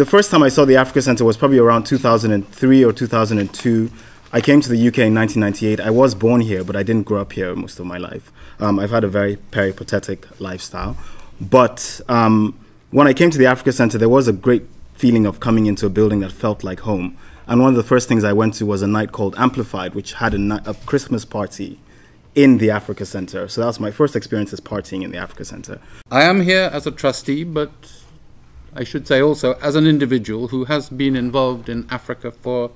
the first time I saw the Africa Centre was probably around 2003 or 2002. I came to the UK in 1998. I was born here, but I didn't grow up here most of my life. I've had a very peripatetic lifestyle. But when I came to the Africa Centre, there was a great feeling of coming into a building that felt like home. And one of the first things I went to was a night called Amplified, which had a Christmas party in the Africa Centre. So that was my first experience as partying in the Africa Centre. I am here as a trustee, but I should say also as an individual who has been involved in Africa for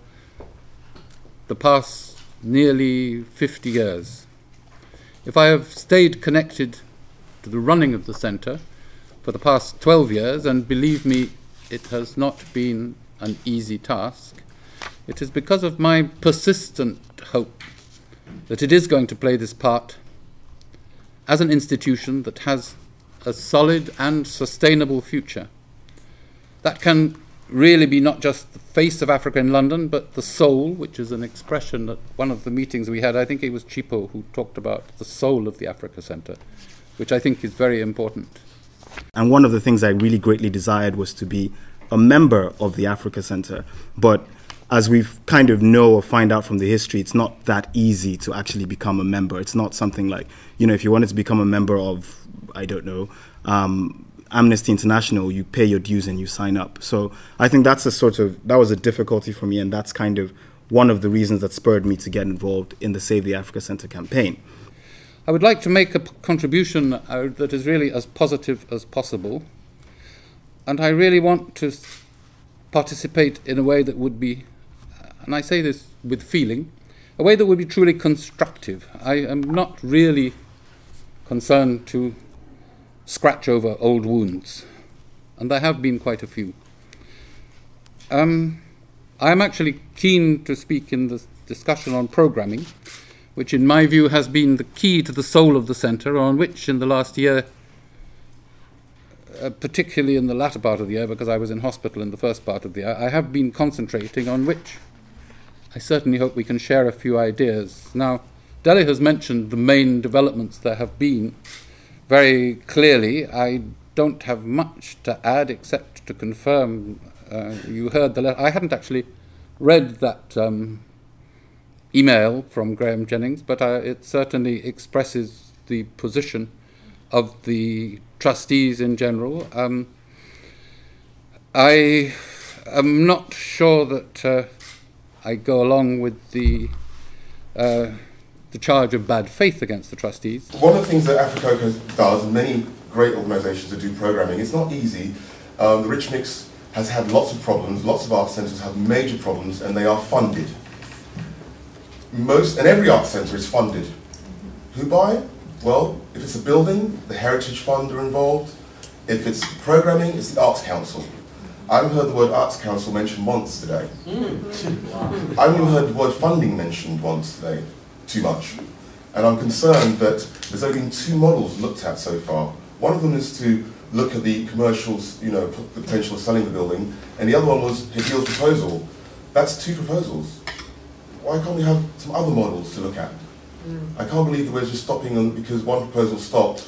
the past nearly 50 years. If I have stayed connected to the running of the centre for the past 12 years, and believe me, it has not been an easy task, it is because of my persistent hope that it is going to play this part as an institution that has a solid and sustainable future. That can really be not just the face of Africa in London, but the soul, which is an expression that one of the meetings we had, I think it was CHIPO who talked about the soul of the Africa Centre, which I think is very important. And one of the things I really greatly desired was to be a member of the Africa Centre. But as we've kind of know or find out from the history, it's not that easy to actually become a member. It's not something like, you know, if you wanted to become a member of, I don't know, Amnesty International, you pay your dues and you sign up. So I think that's that was a difficulty for me, and that's kind of one of the reasons that spurred me to get involved in the Save the Africa Centre campaign. I would like to make a contribution that is really as positive as possible, and I really want to participate in a way that would be, and I say this with feeling, a way that would be truly constructive. I am not really concerned to scratch over old wounds, and there have been quite a few. I am actually keen to speak in the discussion on programming, which in my view has been the key to the soul of the centre, on which in the last year, particularly in the latter part of the year, because I was in hospital in the first part of the year, I have been concentrating, on which I certainly hope we can share a few ideas. Now, DELE has mentioned the main developments there have been. Very clearly, I don't have much to add except to confirm. You heard the letter. I hadn't actually read that email from Graham Jennings, but it certainly expresses the position of the trustees in general. I am not sure that I go along with the charge of bad faith against the trustees. One of the things that AFRICOCA does, and many great organisations that do programming, it's not easy. The Rich Mix has had lots of problems, lots of art centres have major problems, and they are funded. And every art centre is funded. Who by? Well, if it's a building, the Heritage Fund are involved. If it's programming, it's the Arts Council. I haven't heard the word Arts Council mentioned once today. I haven't heard the word funding mentioned once today. Too much. And I'm concerned that there's only been two models looked at so far. One of them is to look at the commercials, you know, the potential of selling the building, and the other one was Hidil's proposal. That's two proposals. Why can't we have some other models to look at? I can't believe that we're just stopping them because one proposal stopped.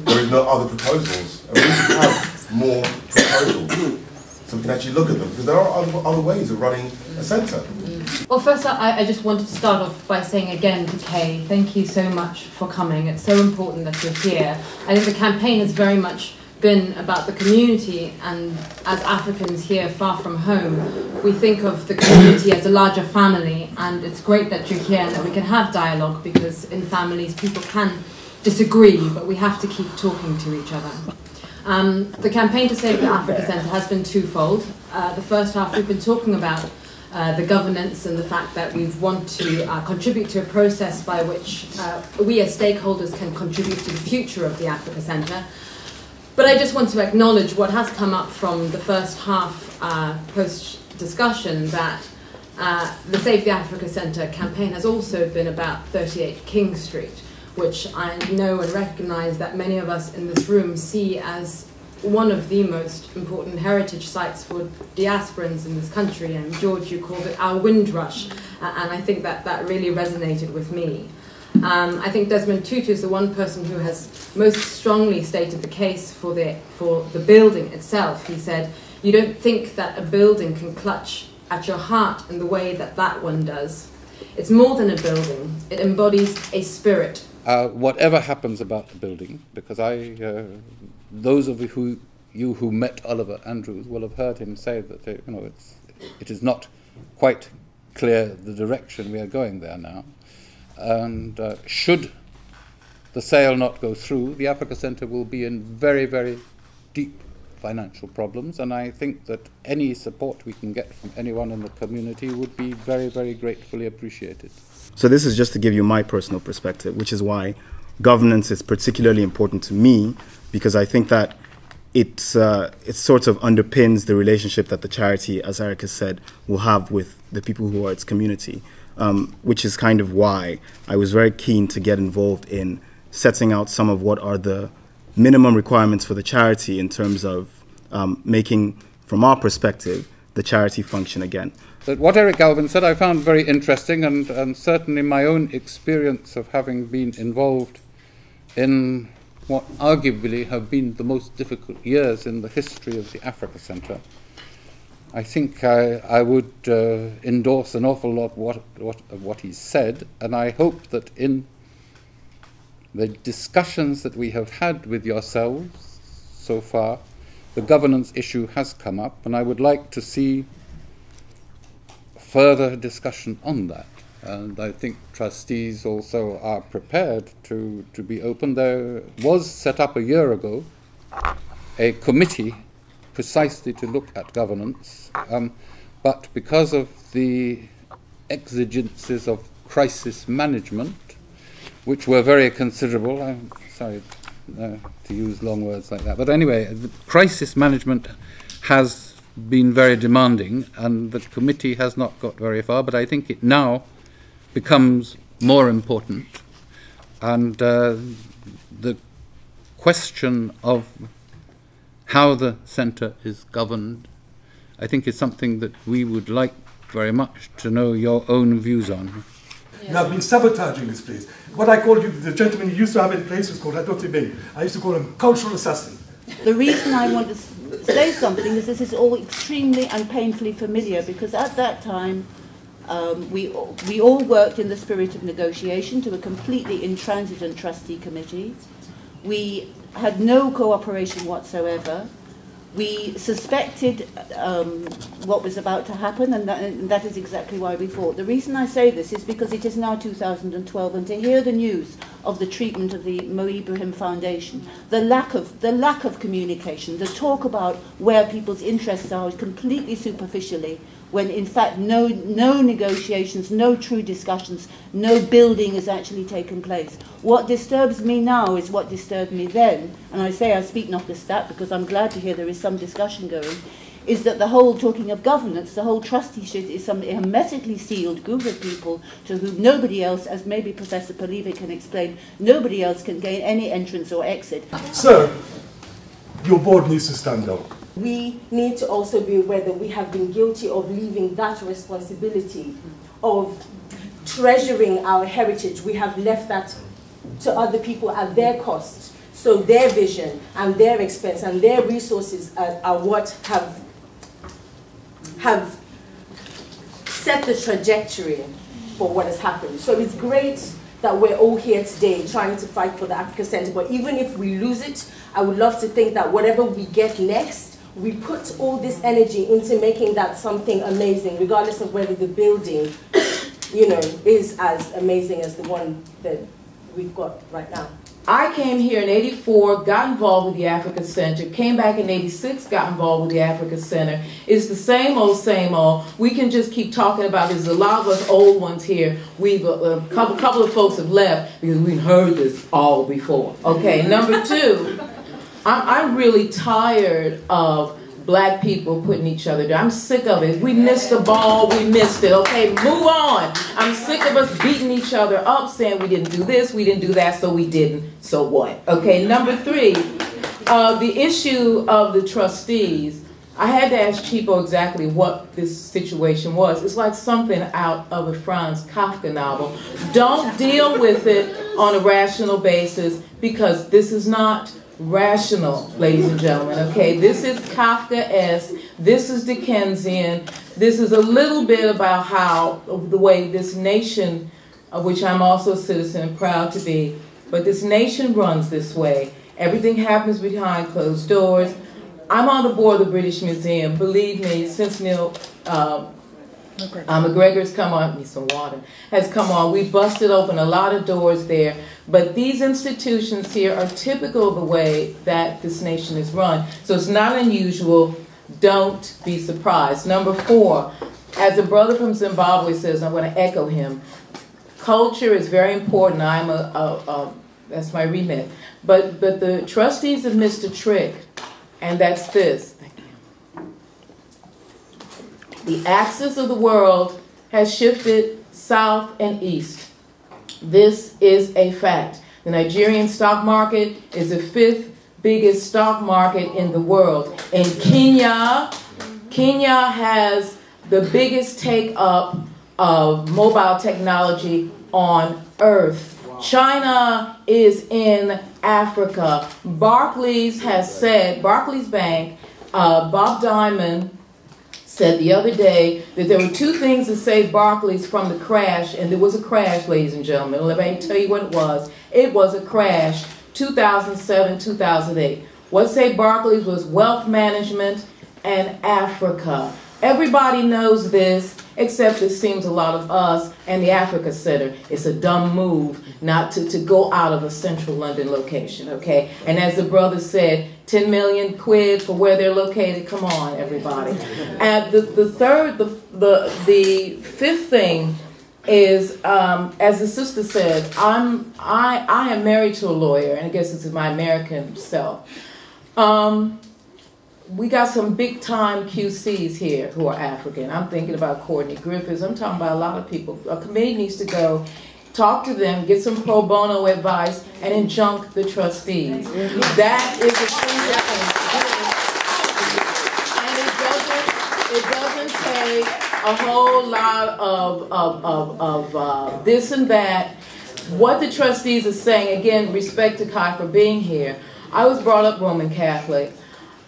There is no other proposals. And we need to have more proposals so we can actually look at them, because there are other ways of running a centre. Well, first I just wanted to start off by saying again to Kay, thank you so much for coming. It's so important that you're here. I think the campaign has very much been about the community, and as Africans here far from home, we think of the community as a larger family, and it's great that you're here and that we can have dialogue, because in families people can disagree, but we have to keep talking to each other. The campaign to Save the Africa Centre has been twofold. The first half we've been talking about the governance and the fact that we want to contribute to a process by which we as stakeholders can contribute to the future of the Africa Centre. But I just want to acknowledge what has come up from the first half post-discussion, that the Save the Africa Centre campaign has also been about 38 King Street, which I know and recognise that many of us in this room see as one of the most important heritage sites for diasporans in this country. And George, you called it our Windrush, and I think that that really resonated with me. I think Desmond Tutu is the one person who has most strongly stated the case for the building itself. He said, You don't think that a building can clutch at your heart in the way that that one does. It's more than a building. It embodies a spirit. Whatever happens about the building, because those of you who met Oliver Andrews will have heard him say that it is not quite clear the direction we are going there now. And should the sale not go through, the Africa Centre will be in very, very deep financial problems, and I think that any support we can get from anyone in the community would be very, very gratefully appreciated. So this is just to give you my personal perspective, which is why governance is particularly important to me, because I think that it sort of underpins the relationship that the charity, as Eric has said, will have with the people who are its community, which is kind of why I was very keen to get involved in setting out some of what are the minimum requirements for the charity in terms of making, from our perspective, the charity function again. But what Eric Galvin said I found very interesting, and certainly my own experience of having been involved in what arguably have been the most difficult years in the history of the Africa Centre. I think I would endorse an awful lot of what he said, and I hope that in the discussions that we have had with yourselves so far, the governance issue has come up, and I would like to see further discussion on that. And I think trustees also are prepared to be open. There was set up a year ago a committee precisely to look at governance, but because of the exigencies of crisis management, which were very considerable. I'm sorry to use long words like that. But anyway, the crisis management has been very demanding, and the committee has not got very far, but I think it now becomes more important. And the question of how the centre is governed, I think is something that we would like very much to know your own views on. You have been sabotaging this place. What I called you, the gentleman you used to have in place was called Adotime. I used to call him cultural assassin. The reason I want to say something is this is all extremely and painfully familiar, because at that time we all worked in the spirit of negotiation to a completely intransigent trustee committee. We had no cooperation whatsoever. We suspected what was about to happen, and that is exactly why we fought. The reason I say this is because it is now 2012, and to hear the news of the treatment of the Mo Ibrahim Foundation, the lack of communication, the talk about where people's interests are completely superficially, when in fact no negotiations, no true discussions, no building has actually taken place. What disturbs me now is what disturbed me then, and I say I speak not as that because I'm glad to hear there is some discussion going, is that the whole, talking of governance, the whole trusteeship is some hermetically sealed group of people to whom nobody else, as maybe Professor Poliva can explain, nobody else can gain any entrance or exit. Sir, your board needs to stand up. We need to also be aware that we have been guilty of leaving that responsibility of treasuring our heritage. We have left that to other people at their cost. So their vision and their expense and their resources are what have set the trajectory for what has happened. So it's great that we're all here today trying to fight for the Africa Centre, but even if we lose it, I would love to think that whatever we get next, we put all this energy into making that something amazing, regardless of whether the building, is as amazing as the one that we've got right now. I came here in '84, got involved with the Africa Centre, came back in '86, got involved with the Africa Centre. It's the same old, same old. We can just keep talking about it. There's a lot of us old ones here. We've a couple of folks have left because we've heard this all before. Okay, number two, I'm really tired of black people putting each other down. I'm sick of it. We missed the ball, we missed it. Okay, move on. I'm sick of us beating each other up, saying we didn't do this, we didn't do that, so we didn't. So what? Okay, number three, the issue of the trustees. I had to ask CHIPO exactly what this situation was. It's like something out of a Franz Kafka novel. Don't deal with it on a rational basis, because this is not rational, ladies and gentlemen, okay? This is Kafkaesque. This is Dickensian. This is a little bit about how the way this nation, of which I'm also a citizen and proud to be, but this nation runs this way. Everything happens behind closed doors. I'm on the board of the British Museum. Believe me, since Neil McGregor's come on, need some water, has come on, we busted open a lot of doors there. But these institutions here are typical of the way that this nation is run. So it's not unusual. Don't be surprised. Number 4, as a brother from Zimbabwe says, I'm going to echo him. Culture is very important. That's my remit. But the trustees have missed a trick, and that's this. The axis of the world has shifted south and east. This is a fact. The Nigerian stock market is the 5th biggest stock market in the world. In Kenya has the biggest take-up of mobile technology on earth. China is in Africa. Barclays has said, Barclays Bank, Bob Diamond said the other day that there were 2 things that saved Barclays from the crash, and there was a crash, ladies and gentlemen. Let me tell you what it was. It was a crash, 2007, 2008. What saved Barclays was wealth management and Africa. Everybody knows this, except it seems a lot of us and the Africa Center. It's a dumb move not to go out of a central London location, okay? And as the brother said, 10 million quid for where they're located. Come on, everybody. And the 5th thing is, as the sister said, I am married to a lawyer, and I guess this is my American self. We got some big-time QCs here who are African. I'm thinking about Courtney Griffiths. I'm talking about a lot of people. A committee needs to go, talk to them, get some pro bono advice, and injunct the trustees. That is a thing that and it doesn't take a whole lot of this and that. What the trustees are saying, again, respect to Kai for being here. I was brought up Roman Catholic.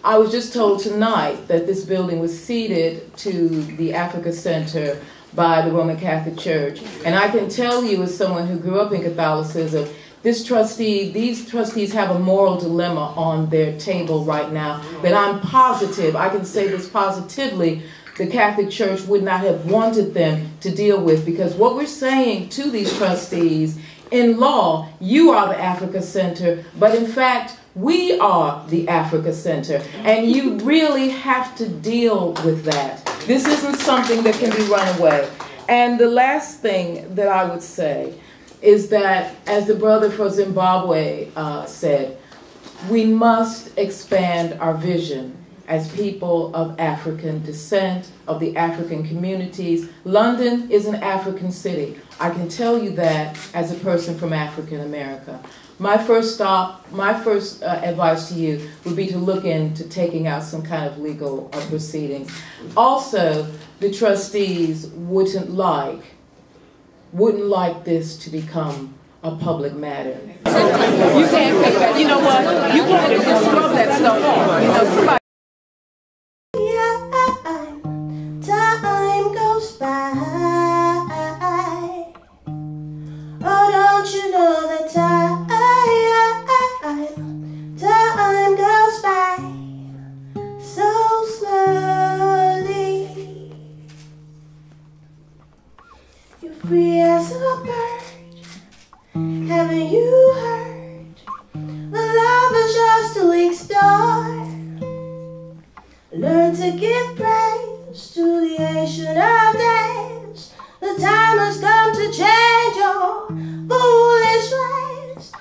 I was just told tonight that this building was ceded to the Africa Center by the Roman Catholic Church. And I can tell you, as someone who grew up in Catholicism, these trustees have a moral dilemma on their table right now that I'm positive, I can say this positively, the Catholic Church would not have wanted them to deal with, because what we're saying to these trustees, in law, you are the Africa Center, but in fact, we are the Africa Center, and you really have to deal with that. This isn't something that can be run away. And the last thing that I would say is that, as the brother from Zimbabwe said, we must expand our vision as people of African descent, of the African communities. London is an African city. I can tell you that as a person from African America. My first advice to you would be to look into taking out some kind of legal proceedings. Also, the trustees wouldn't like this to become a public matter. You can't take that. You know what? You can't just throw that stuff on. You know, somebody. Time goes by. Oh, don't you know that time goes by so slowly. You're free as a bird. Haven't you heard? The love is just to explore. Learn to give praise to the ancient of days. The time has come to change your foolish ways.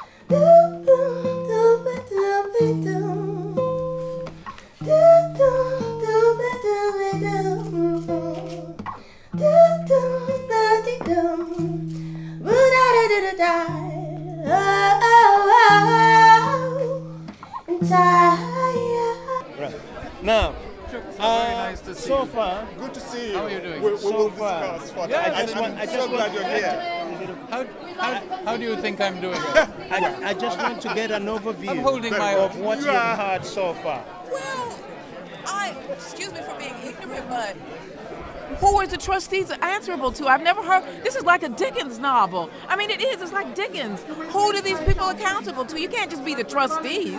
Now, nice to see so you. far, Good to see you. How are you doing? We'll far. discuss further. Yeah, I'm so glad you're here. How do you think I'm doing? I just want to get an overview I'm holding my of what you've heard so far. Well, excuse me for being ignorant, but who are the trustees answerable to? I've never heard, this is like a Dickens novel. I mean, it is, it's like Dickens. Who do these people accountable to? You can't just be the trustees.